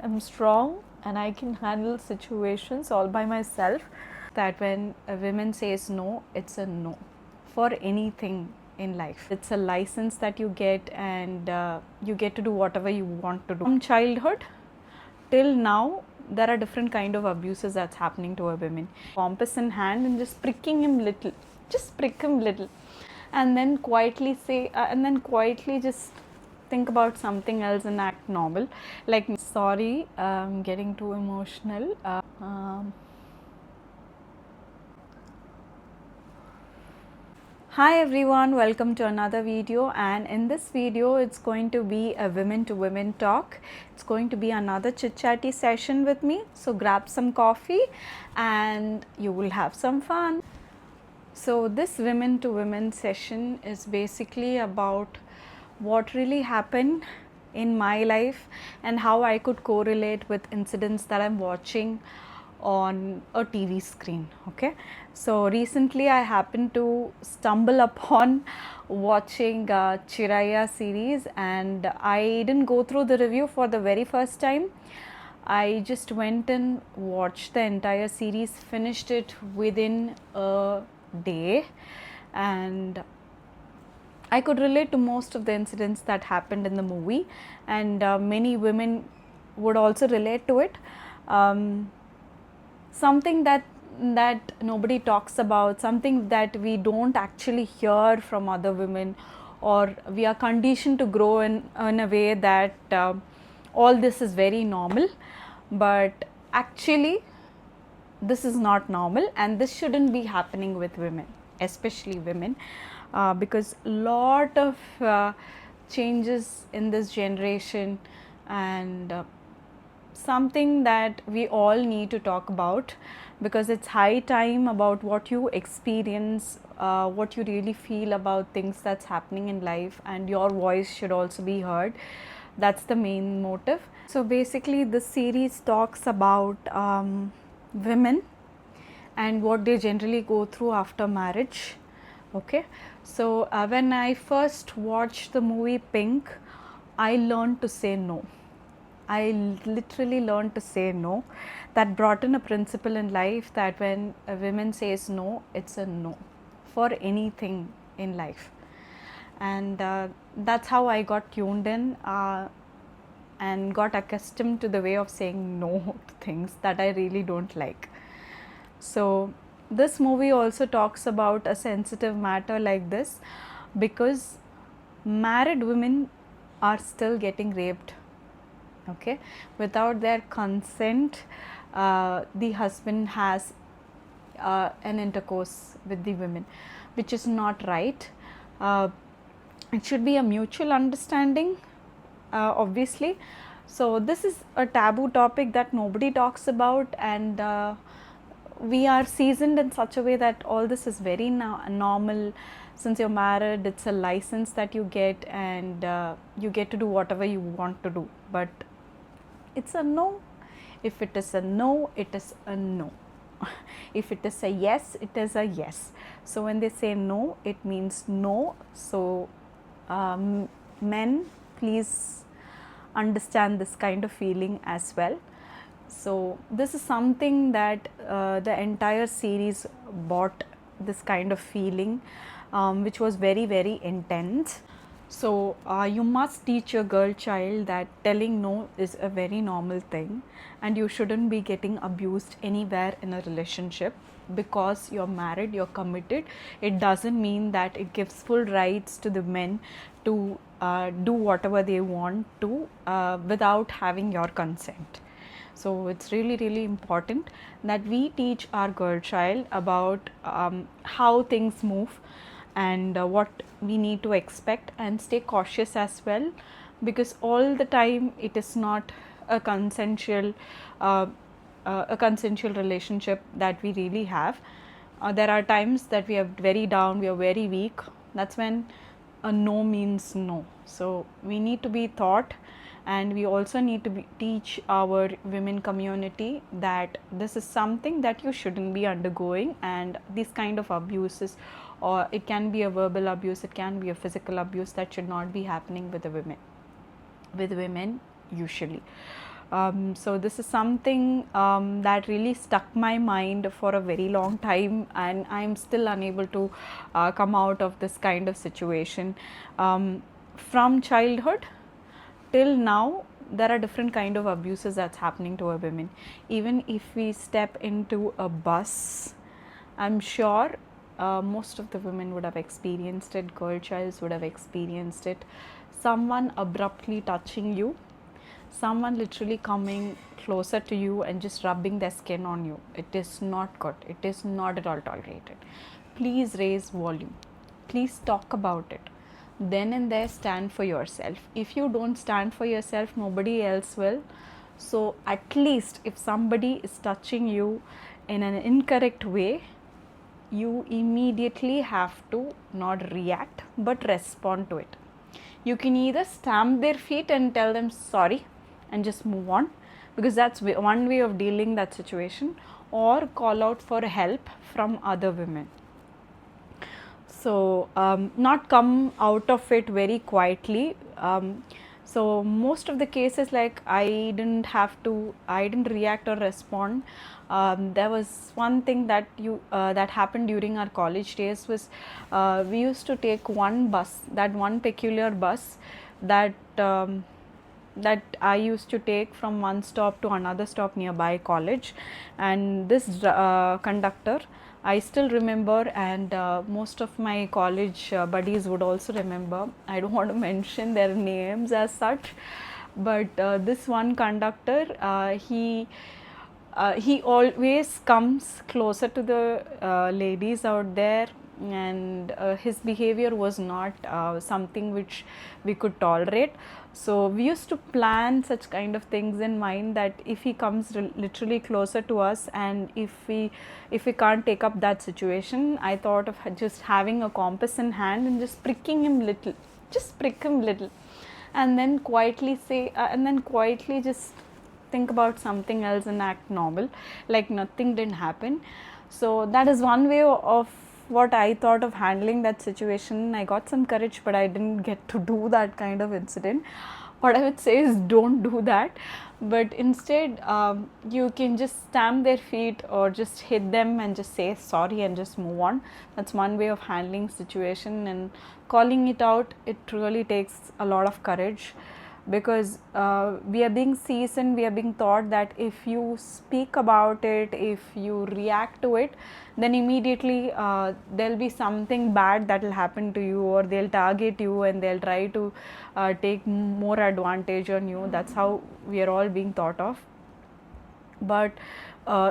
am strong and I can handle situations all by myself. That when a woman says no, it's a no for anything in life. It's a license that you get, and you get to do whatever you want to do. From childhood till now, there are different kind of abuses that's happening to a woman. Compass in hand and just pricking him little, just prick him little, and then quietly say, and then quietly just think about something else and act normal. Like, sorry, I'm getting too emotional. Hi everyone, welcome to another video, and in this video it's going to be a women to women talk. It's going to be another chit chatty session with me, so grab some coffee and you will have some fun. So this women to women session is basically about what really happened in my life and how I could correlate with incidents that I'm watching on a TV screen. Okay, so recently I happened to stumble upon watching Chiraiya series, and I didn't go through the review for the very first time. I just went and watched the entire series, finished it within a day, and I could relate to most of the incidents that happened in the movie, and many women would also relate to it. Something that nobody talks about, something that we don't actually hear from other women, or we are conditioned to grow in a way that all this is very normal, but actually this is not normal, and this shouldn't be happening with women, especially women, because lot of changes in this generation, and something that we all need to talk about, because it's high time about what you experience, what you really feel about things that's happening in life, and your voice should also be heard. That's the main motive. So basically this series talks about women and what they generally go through after marriage. Okay, so when I first watched the movie Pink, I learned to say no. I literally learned to say no. That brought in a principle in life that when a woman says no, it's a no for anything in life. And that's how I got tuned in and got accustomed to the way of saying no to things that I really don't like. So this movie also talks about a sensitive matter like this, because married women are still getting raped. Okay, without their consent, the husband has an intercourse with the women, which is not right. It should be a mutual understanding, obviously. So this is a taboo topic that nobody talks about, and we are seasoned in such a way that all this is very normal. Since you're married, it's a license that you get, and you get to do whatever you want to do, but it's a no. If it is a no, it is a no. If it is a yes, it is a yes. So when they say no, it means no. So men, please understand this kind of feeling as well. So this is something that the entire series brought, this kind of feeling, which was very, very intense. So you must teach your girl child that telling no is a very normal thing, and you shouldn't be getting abused anywhere in a relationship. Because you're married, you're committed, it doesn't mean that it gives full rights to the men to do whatever they want to without having your consent. So it's really, really important that we teach our girl child about how things move, and what we need to expect, and stay cautious as well, because all the time it is not a consensual relationship that we really have. There are times that we are very down, we are very weak. That's when a no means no. So we need to be taught, and we also need to teach our women community that this is something that you shouldn't be undergoing, and these kind of abuses, or it can be a verbal abuse, it can be a physical abuse, that should not be happening with the women, usually. So this is something that really stuck my mind for a very long time, and I'm still unable to come out of this kind of situation. From childhood till now, there are different kind of abuses that's happening to a women. Even if we step into a bus, I'm sure most of the women would have experienced it, girl childs would have experienced it. Someone abruptly touching you, someone literally coming closer to you and just rubbing their skin on you. It is not good. It is not at all tolerated. Please raise volume. Please talk about it. Then and there, stand for yourself. If you don't stand for yourself, nobody else will. So, at least if somebody is touching you in an incorrect way, you immediately have to not react but respond to it. You can either stamp their feet and tell them sorry and just move on, because that's one way of dealing that situation, or call out for help from other women. So not come out of it very quietly. So most of the cases, like, I didn't react or respond. There was one thing that that happened during our college days was, we used to take one bus, that one peculiar bus that that I used to take from one stop to another stop nearby college, and this conductor I still remember, and most of my college buddies would also remember. I don't want to mention their names as such, but this one conductor, he always comes closer to the ladies out there, and his behavior was not something which we could tolerate. So we used to plan such kind of things in mind, that if he comes literally closer to us, and if we can't take up that situation, I thought of just having a compass in hand and just pricking him little, just prick him little, and then quietly say, and then quietly just think about something else and act normal, like nothing didn't happen. So that is one way of what I thought of handling that situation. I got some courage, but I didn't get to do that kind of incident. What I would say is, don't do that, but instead you can just stamp their feet or just hit them and just say sorry and just move on. That's one way of handling situation, and calling it out, it really takes a lot of courage, because we are being seasoned, we are being taught that if you speak about it, if you react to it, then immediately there'll be something bad that will happen to you, or they'll target you and they'll try to take more advantage on you. That's how we are all being thought of. But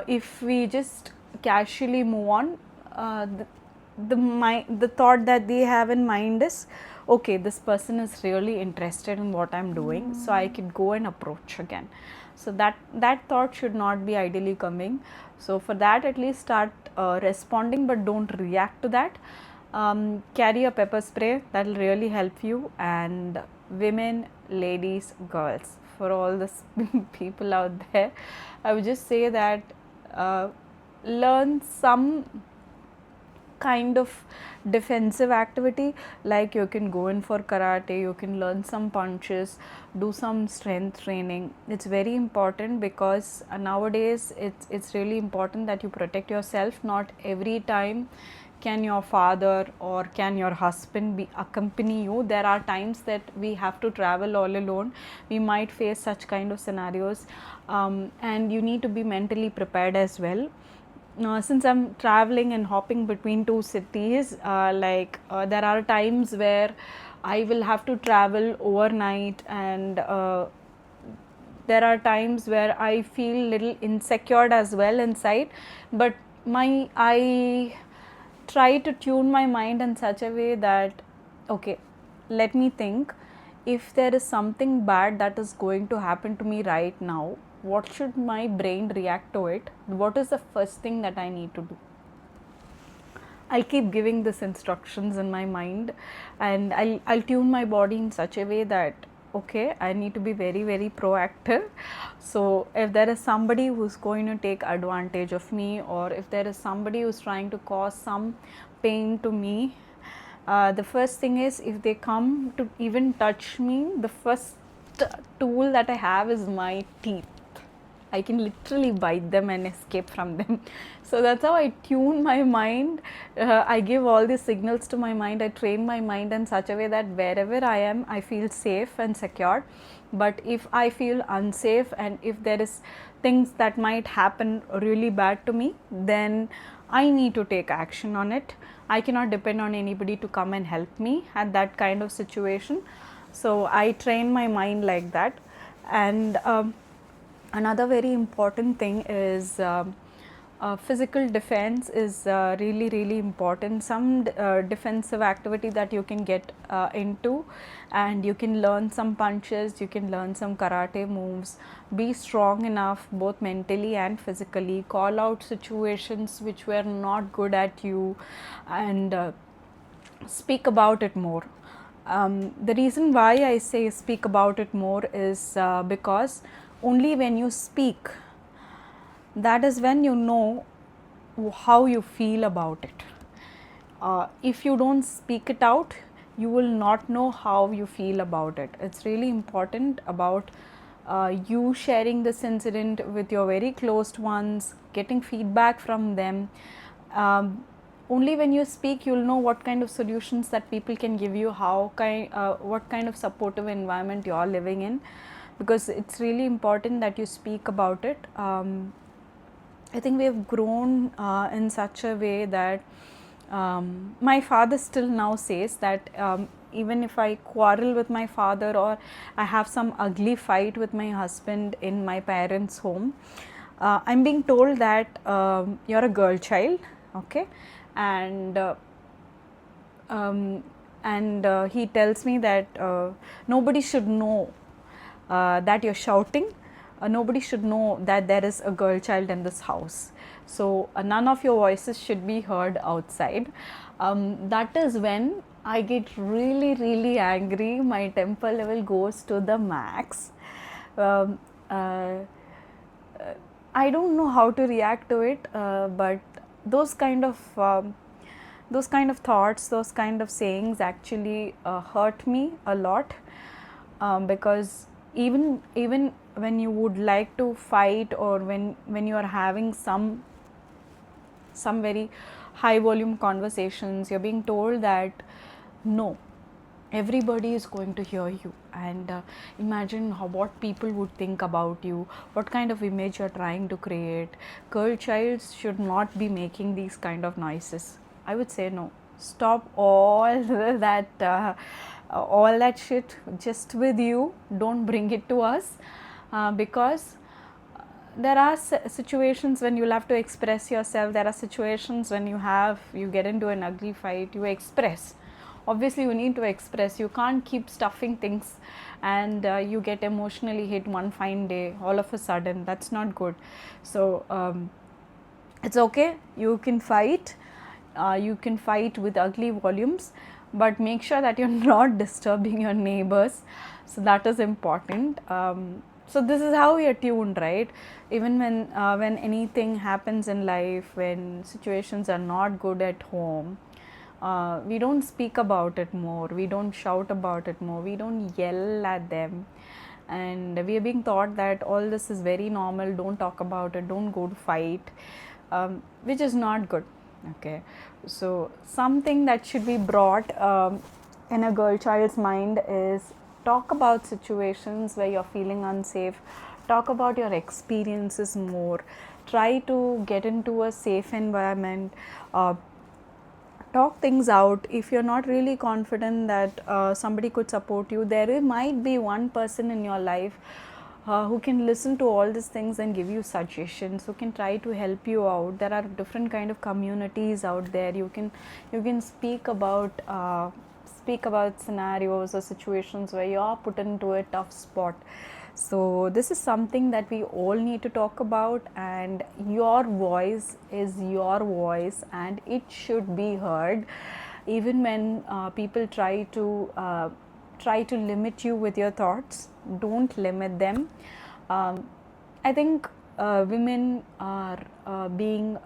if we just casually move on, the thought that they have in mind is, okay, this person is really interested in what I'm doing, so I could go and approach again. So that thought should not be ideally coming. So for that, at least start responding, but don't react to that. Carry a pepper spray, that will really help you. And women, ladies, girls, for all the people out there, I would just say that learn some kind of defensive activity, like you can go in for karate, you can learn some punches, do some strength training. It's very important, because nowadays it's really important that you protect yourself. Not every time can your father or can your husband be accompany you. There are times that we have to travel all alone. We might face such kind of scenarios, and you need to be mentally prepared as well. Since I'm traveling and hopping between two cities, there are times where I will have to travel overnight, and there are times where I feel little insecure as well inside, but I try to tune my mind in such a way that, okay, let me think, if there is something bad that is going to happen to me right now, what should my brain react to it? What is the first thing that I need to do? I'll keep giving this instructions in my mind, and I'll tune my body in such a way that, okay, I need to be very, very proactive. So if there is somebody who's going to take advantage of me, or if there is somebody who's trying to cause some pain to me, the first thing is, if they come to even touch me, the first tool that I have is my teeth. I can literally bite them and escape from them. So that's how I tune my mind. I give all these signals to my mind. I train my mind in such a way that wherever I am, I feel safe and secure. But if I feel unsafe and if there is things that might happen really bad to me, then I need to take action on it. I cannot depend on anybody to come and help me at that kind of situation. So I train my mind like that. And another very important thing is physical defense is really important. Some defensive activity that you can get into, and you can learn some punches, you can learn some karate moves, be strong enough both mentally and physically, call out situations which were not good at you, and speak about it more. The reason why I say speak about it more is because only when you speak, that is when you know how you feel about it. If you don't speak it out, you will not know how you feel about it. It's really important about you sharing this incident with your very close ones, getting feedback from them. Only when you speak, you'll know what kind of solutions that people can give you, what kind of supportive environment you are living in, because it's really important that you speak about it. I think we have grown in such a way that my father still now says that even if I quarrel with my father or I have some ugly fight with my husband in my parents' home, I'm being told that you're a girl child, okay, and he tells me that nobody should know that you're shouting. Nobody should know that there is a girl child in this house. So none of your voices should be heard outside. That is when I get really angry. My temper level goes to the max. Um, uh, I don't know how to react to it, but those kind of thoughts, those kind of sayings actually hurt me a lot, because even when you would like to fight, or when you are having some very high volume conversations, you're being told that no, everybody is going to hear you, and imagine what people would think about you, what kind of image you're trying to create. Girl childs should not be making these kind of noises. I would say no, stop all that shit just with you, don't bring it to us, because there are situations when you'll have to express yourself. There are situations when you get into an ugly fight, you express. Obviously you need to express, you can't keep stuffing things, and you get emotionally hit one fine day all of a sudden. That's not good. So it's okay, you can fight, with ugly volumes, but make sure that you're not disturbing your neighbors. So that is important. So this is how we are tuned, right? Even when anything happens in life, when situations are not good at home, we don't speak about it more, we don't shout about it more, we don't yell at them, and we are being taught that all this is very normal, don't talk about it, don't go to fight, which is not good. Okay, so something that should be brought in a girl child's mind is talk about situations where you're feeling unsafe, talk about your experiences more, try to get into a safe environment, talk things out. If you're not really confident that somebody could support you, there might be one person in your life who can listen to all these things and give you suggestions, who can try to help you out. There are different kind of communities out there. You can speak about scenarios or situations where you are put into a tough spot. So this is something that we all need to talk about, and your voice is your voice and it should be heard. Even when people try to limit you with your thoughts, don't limit them. I think women are being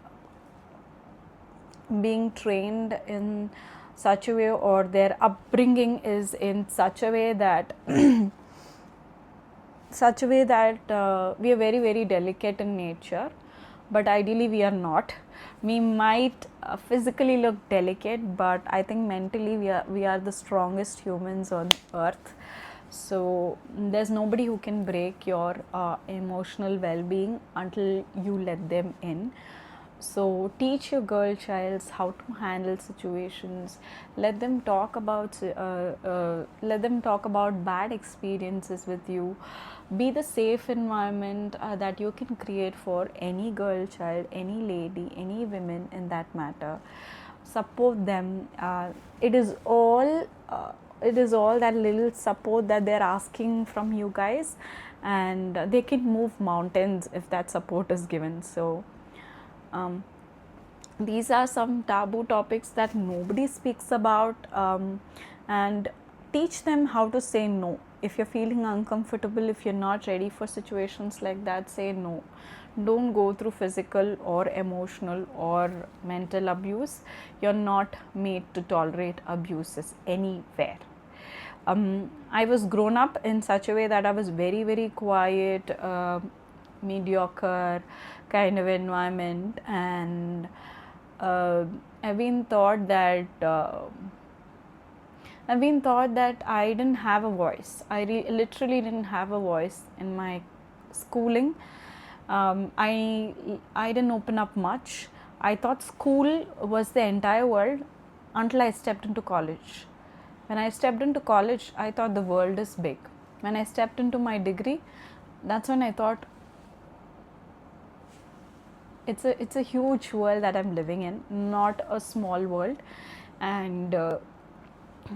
trained in such a way, or their upbringing is in such a way that such a way that we are very, very delicate in nature, but ideally we are not. We might physically look delicate, but I think mentally we are the strongest humans on earth. So there's nobody who can break your emotional well-being until you let them in. So teach your girl childs how to handle situations. Let them talk about bad experiences with you. Be the safe environment that you can create for any girl child, any lady, any women in that matter. Support them. It is all that little support that they're asking from you guys, and they can move mountains if that support is given. So um, these are some taboo topics that nobody speaks about, and teach them how to say no. If you're feeling uncomfortable, if you're not ready for situations like that, say no. Don't go through physical or emotional or mental abuse. You're not made to tolerate abuses anywhere. I was grown up in such a way that I was very, very quiet, mediocre kind of environment, and I've been thought that I didn't have a voice. I literally didn't have a voice in my schooling. I didn't open up much. I thought school was the entire world until I stepped into college. When I stepped into college, I thought the world is big. When I stepped into my degree, that's when I thought it's a huge world that I'm living in, not a small world. And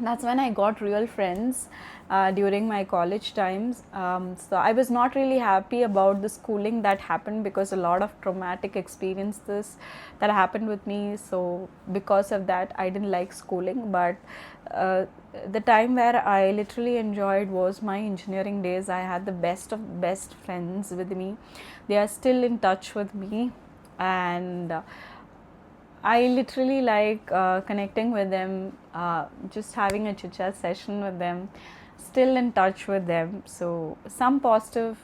that's when I got real friends during my college times. So I was not really happy about the schooling that happened, because a lot of traumatic experiences that happened with me. So because of that, I didn't like schooling. But the time where I literally enjoyed was my engineering days. I had the best of best friends with me. They are still in touch with me, and I literally like connecting with them, just having a chit chat session with them, still in touch with them. So, some positive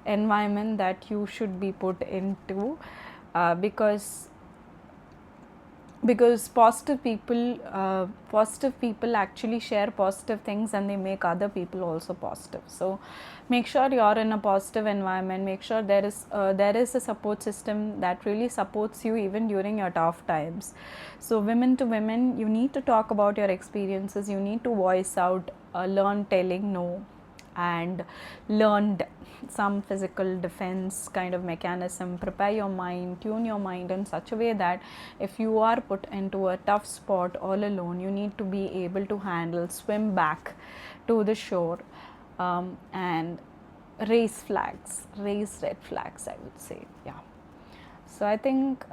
environment that you should be put into, because positive people actually share positive things, and they make other people also positive. So make sure you're in a positive environment. Make sure there is a support system that really supports you even during your tough times. So women to women, you need to talk about your experiences. You need to voice out, learn telling no, and learned some physical defense kind of mechanism. Prepare your mind, tune your mind in such a way that if you are put into a tough spot all alone, you need to be able to handle, swim back to the shore, and raise red flags, I would say. Yeah. So I think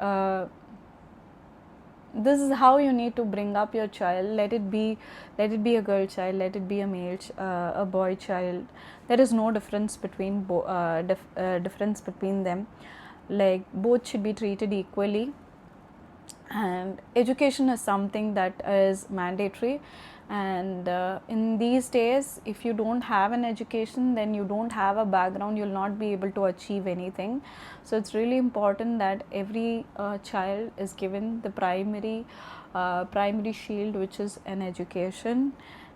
this is how you need to bring up your child. Let it be a girl child, let it be a boy child. There is no difference between difference between them. Like, both should be treated equally, and education is something that is mandatory. And in these days, if you don't have an education, then you don't have a background, you'll not be able to achieve anything. So it's really important that every child is given the primary shield, which is an education.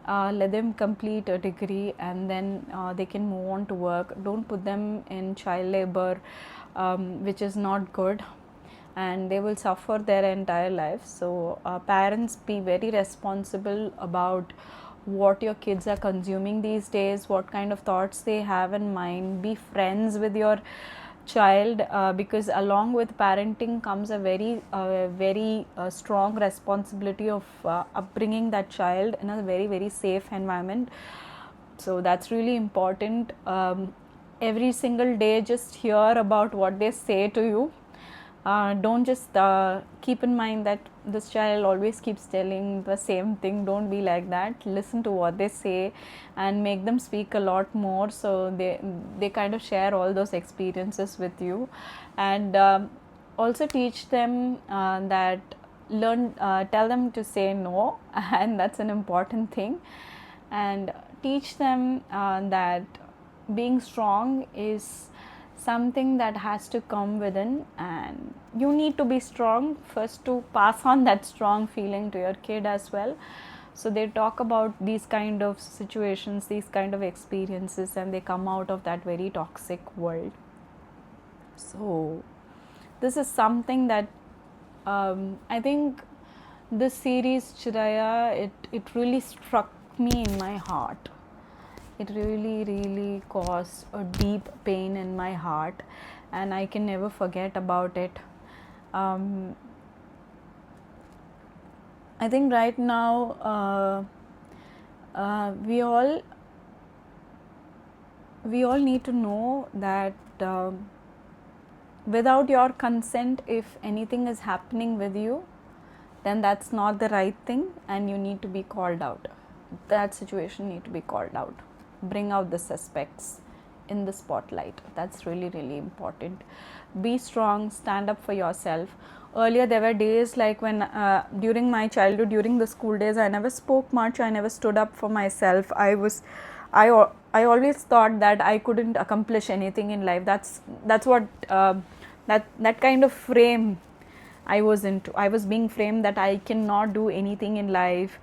Let them complete a degree, and then they can move on to work. Don't put them in child labor, which is not good, and they will suffer their entire life. So parents, be very responsible about what your kids are consuming these days, what kind of thoughts they have in mind. Be friends with your child, because along with parenting comes a very strong responsibility of upbringing that child in a very, very safe environment. So that's really important. Every single day, just hear about what they say to you. Don't just keep in mind that this child always keeps telling the same thing. Don't be like that. Listen to what they say and make them speak a lot more, so they kind of share all those experiences with you. And also teach them that tell them to say no and that's an important thing. And teach them that being strong is something that has to come within, and you need to be strong first to pass on that strong feeling to your kid as well. So they talk about these kind of situations, these kind of experiences, and they come out of that very toxic world. So this is something that I think this series Chiraya, it really struck me in my heart. It really caused a deep pain in my heart, and I can never forget about it. um, I think right now we all need to know that without your consent, if anything is happening with you, then that's not the right thing, and you need to be called out. That situation need to be called out. Bring out the suspects in the spotlight. That's really important. Be strong, stand up for yourself. Earlier there were days like when during my childhood, during the school days, I never spoke much, I never stood up for myself. I always thought that I couldn't accomplish anything in life. That's what that kind of frame I was into. I was being framed that I cannot do anything in life.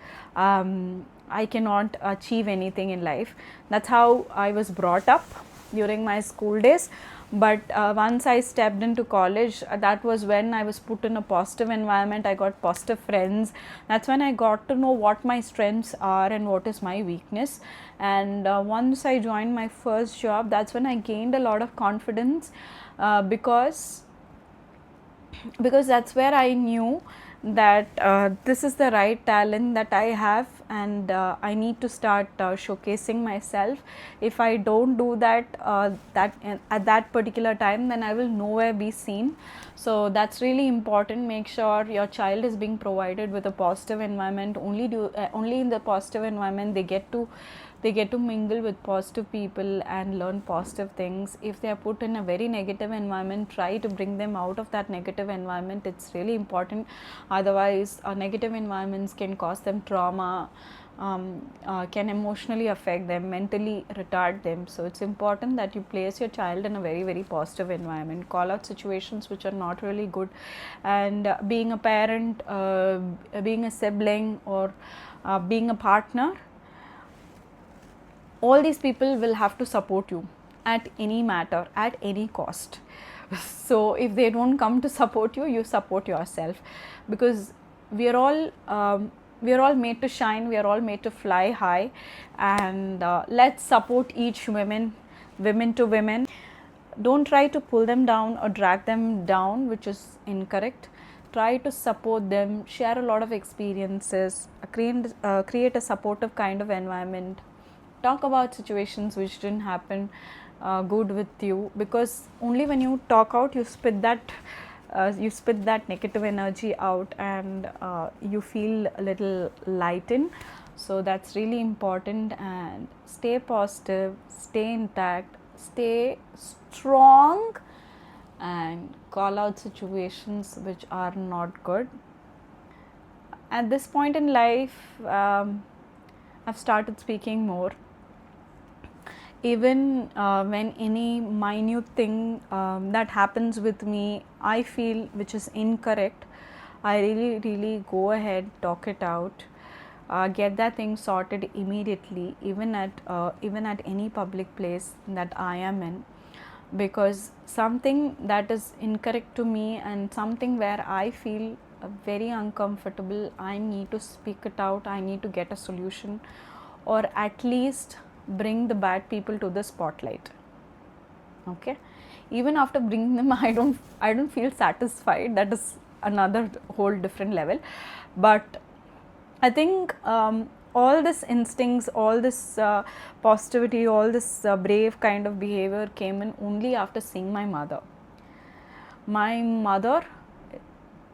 I cannot achieve anything in life. That's how I was brought up during my school days. But once I stepped into college, that was when I was put in a positive environment. I got positive friends. That's when I got to know what my strengths are and what is my weakness. And once I joined my first job, that's when I gained a lot of confidence, because that's where I knew that this is the right talent that I have, and I need to start showcasing myself. If I don't do that at that particular time, then I will nowhere be seen. So that's really important. Make sure your child is being provided with a positive environment. Only in the positive environment they get to mingle with positive people and learn positive things. If they are put in a very negative environment, try to bring them out of that negative environment. It's really important. Otherwise, negative environments can cause them trauma, can emotionally affect them, mentally retard them. So it's important that you place your child in a very positive environment. Call out situations which are not really good, and being a parent, being a sibling, or being a partner, all these people will have to support you at any matter, at any cost. So if they don't come to support you, you support yourself, because we are all made to shine, we are all made to fly high, and let's support each women to women. Don't try to pull them down or drag them down, which is incorrect. Try to support them, share a lot of experiences, create a supportive kind of environment. Talk about situations which didn't happen good with you, because only when you talk out, you spit that negative energy out, and you feel a little lightened. So that's really important. And stay positive, stay intact, stay strong, and call out situations which are not good. At this point in life, I've started speaking more. Even when any minute thing that happens with me, I feel which is incorrect, I really go ahead, talk it out, get that thing sorted immediately, even at any public place that I am in. Because something that is incorrect to me and something where I feel very uncomfortable, I need to speak it out, I need to get a solution, or at least bring the bad people to the spotlight. Okay, even after bringing them, I don't feel satisfied. That is another whole different level. But I think all this instincts, all this positivity, all this brave kind of behavior came in only after seeing my mother. My mother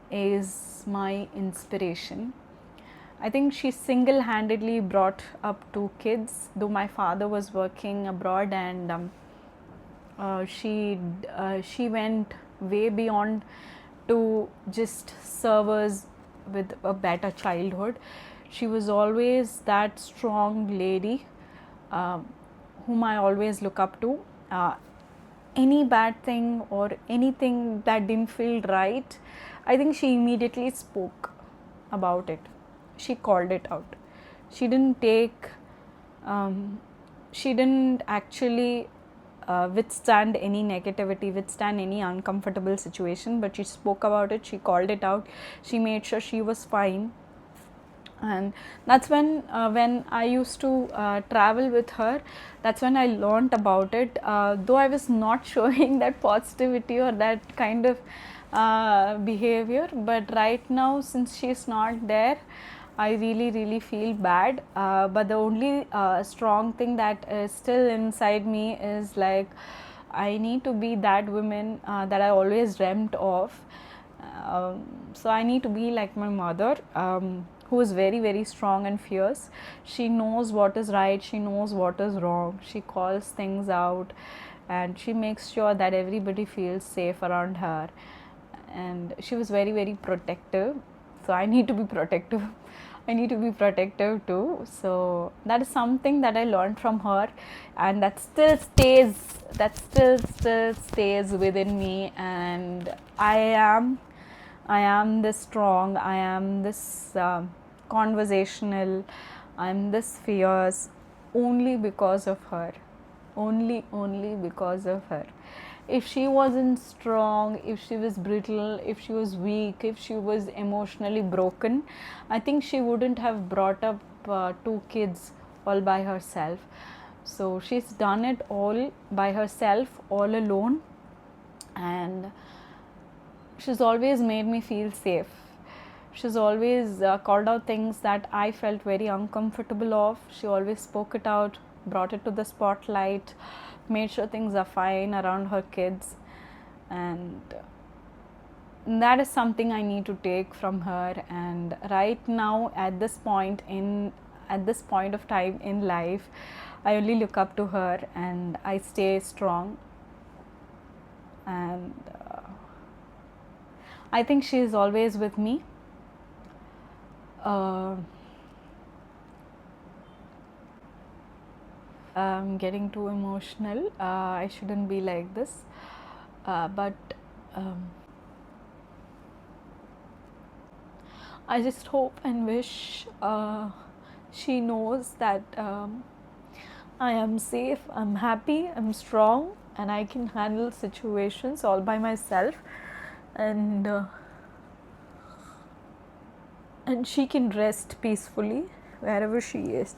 is my inspiration. I think she single-handedly brought up 2 kids, though my father was working abroad, and she went way beyond to just serve us with a better childhood. She was always that strong lady whom I always look up to. Any bad thing or anything that didn't feel right, I think she immediately spoke about it. She called it out. She didn't take, she didn't actually withstand any negativity, withstand any uncomfortable situation, but she spoke about it, she called it out, she made sure she was fine. And that's when I used to travel with her, that's when I learned about it, though I was not showing that positivity or that kind of behavior. But right now, since she's not there, I really feel bad, but the only strong thing that is still inside me is like, I need to be that woman that I always dreamt of. So I need to be like my mother, who is very strong and fierce. She knows what is right, she knows what is wrong, she calls things out, and she makes sure that everybody feels safe around her. And she was very protective, so I need to be protective. I need to be protective too. So that is something that I learned from her, and that still stays, still stays within me. And I am this strong, I am this conversational, I'm this fierce only because of her. Only because of her. If she wasn't strong, if she was brittle, if she was weak, if she was emotionally broken, I think she wouldn't have brought up two kids all by herself. So she's done it all by herself, all alone, and she's always made me feel safe. She's always called out things that I felt very uncomfortable of. She always spoke it out, brought it to the spotlight, made sure things are fine around her kids. And that is something I need to take from her. And right now, at this point of time in life, I only look up to her and I stay strong. And I think she is always with me. I'm getting too emotional. I shouldn't be like this. But I just hope and wish she knows that I am safe, I'm happy, I'm strong, and I can handle situations all by myself. And she can rest peacefully wherever she is.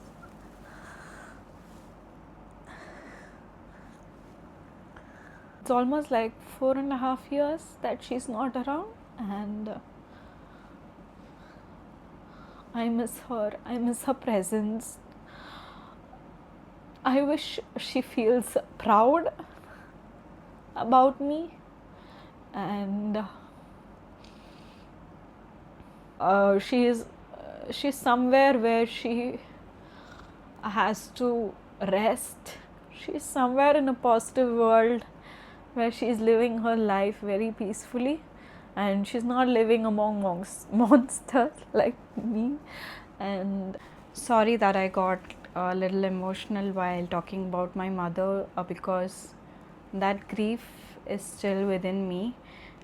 It's almost like 4.5 years that she's not around, and I miss her. I miss her presence. I wish she feels proud about me, and she's somewhere where she has to rest. She's somewhere in a positive world where she's living her life very peacefully, and she's not living among monsters like me. And sorry that I got a little emotional while talking about my mother, because that grief is still within me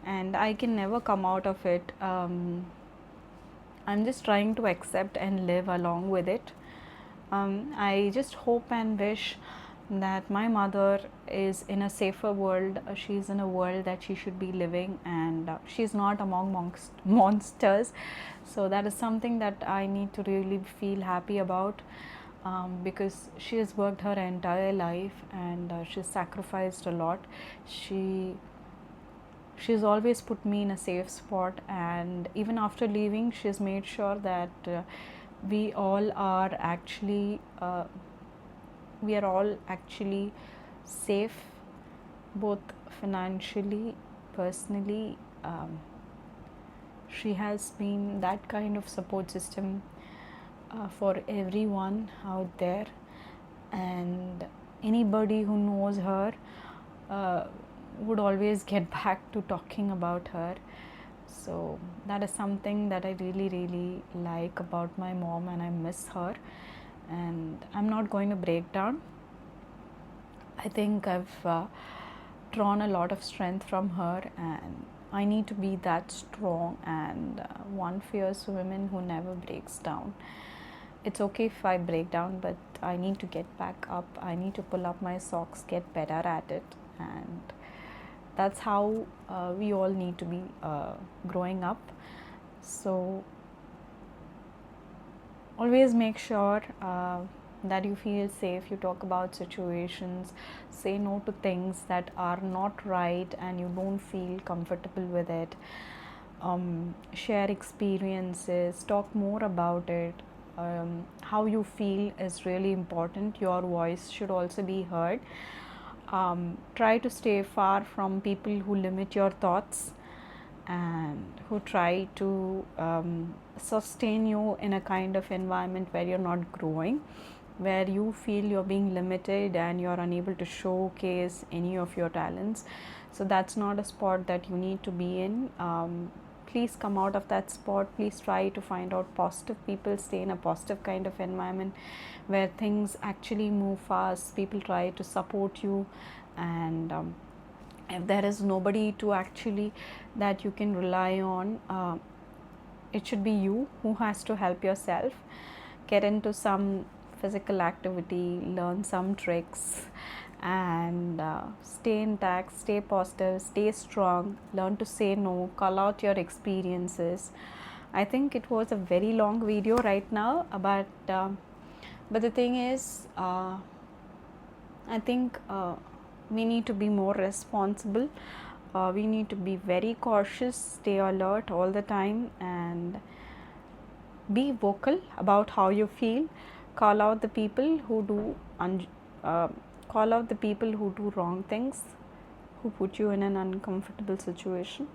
and I can never come out of it. I'm just trying to accept and live along with it. I just hope and wish that my mother is in a safer world. She's in a world that she should be living, and she's not among monsters. So that is something that I need to really feel happy about, because she has worked her entire life and she's sacrificed a lot. She's always put me in a safe spot, and even after leaving, she's made sure that we all are actually safe, both financially, personally. She has been that kind of support system for everyone out there, and anybody who knows her would always get back to talking about her. So that is something that I really like about my mom, and I miss her. And I'm not going to break down. I think I've drawn a lot of strength from her, and I need to be that strong and one fierce woman who never breaks down. It's okay if I break down, but I need to get back up. I need to pull up my socks, get better at it, and that's how we all need to be growing up. So always make sure that you feel safe. You talk about situations, say no to things that are not right and you don't feel comfortable with it. Share experiences, talk more about it. How you feel is really important. Your voice should also be heard. Try to stay far from people who limit your thoughts and who try to sustain you in a kind of environment where you're not growing, where you feel you're being limited and you're unable to showcase any of your talents. So that's not a spot that you need to be in. Please come out of that spot. Please try to find out positive people, stay in a positive kind of environment where things actually move fast, people try to support you, and if there is nobody to actually that you can rely on, it should be you who has to help yourself. Get into some physical activity, learn some tricks, and stay intact, stay positive, stay strong, learn to say no, call out your experiences. I think it was a very long video right now, but the thing is, I think we need to be more responsible. We need to be very cautious, stay alert all the time, and be vocal about how you feel. Call out the people who do call out the people who do wrong things, who put you in an uncomfortable situation,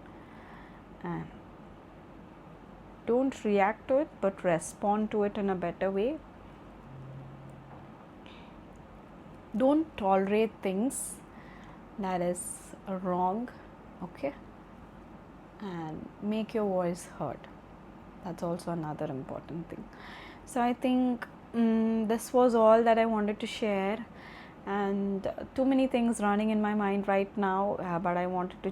and don't react to it, but respond to it in a better way. Don't tolerate things that is wrong, okay, and make your voice heard. That's also another important thing. So I think this was all that I wanted to share, and too many things running in my mind right now, but I wanted to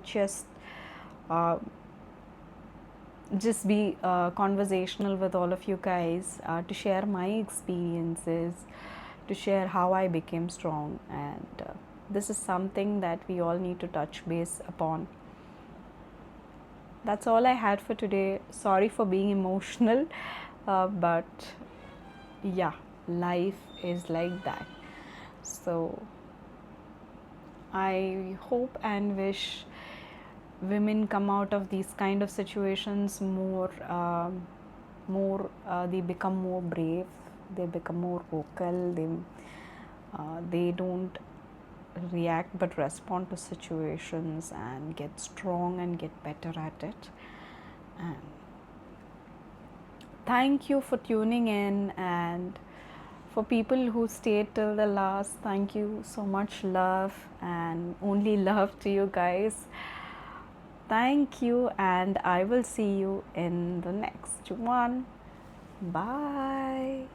just be conversational with all of you guys, to share my experiences, to share how I became strong, and this is something that we all need to touch base upon. That's all I had for today. Sorry for being emotional, but yeah, life is like that. So I hope and wish women come out of these kind of situations they become more brave, they become more vocal, they don't react but respond to situations and get strong and get better at it. And thank you for tuning in, and for people who stayed till the last, thank you so much. Love and only love to you guys. Thank you, and I will see you in the next one. Bye.